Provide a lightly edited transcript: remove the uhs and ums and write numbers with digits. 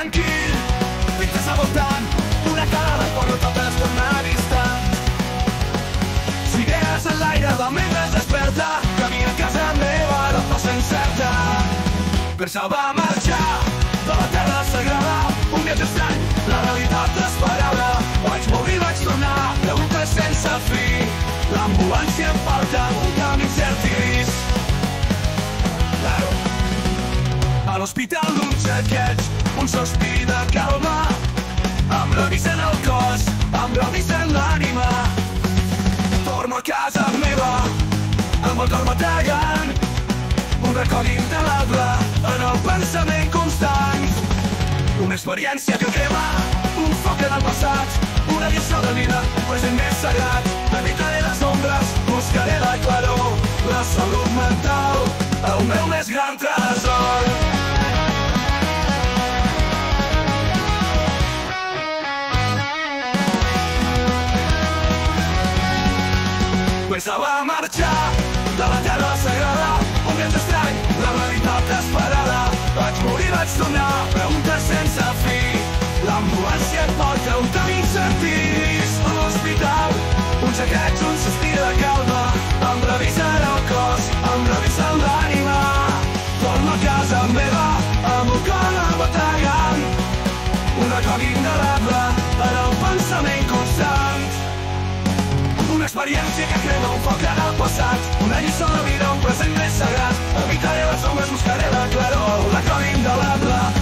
tranquil. Pintes al voltant, una cara de por no totes tornar distant. Cireres en l'aire del mentre es desperta, camina a casa meva, la força incerta. Pensa va marxar de la terra sagrada, un viatge estrany, la realitat desesperada. Vaig morir, vaig tornar, preguntes sense fi. L'ambulància em falta, un camí incert i gris. A l'hospital d'un xequeig, un sospir de calma, amb l'avís en el cos, amb l'avís en l'ànima. Torno a casa meva, amb el cor batallant, un record indeleble en el pensament constant. Una experiència que crema, un foc en el passat, una lliçó de vida, un present més sagrat. Evitaré les ombres, buscaré la claror, la salut mental, el meu més gran tresor. Pensava marxar de la terra sagrada, un viatge estrany, la realitat desesperada. Vaig morir, vaig tornar, preguntes sense fi. L'ambulància et porta un camí incert a l'hospital, un xequeig, un sospir de calma, em revisen el cos, em revisen l'ànima. Torno a casa meva, amb un cor batallant, un record indeleble en el pensament constant. Una experiència que crema un foc en el passat, una lliçó de vida, un present més sagrat. Evitaré les ombres, buscaré la claror, la cor indeleble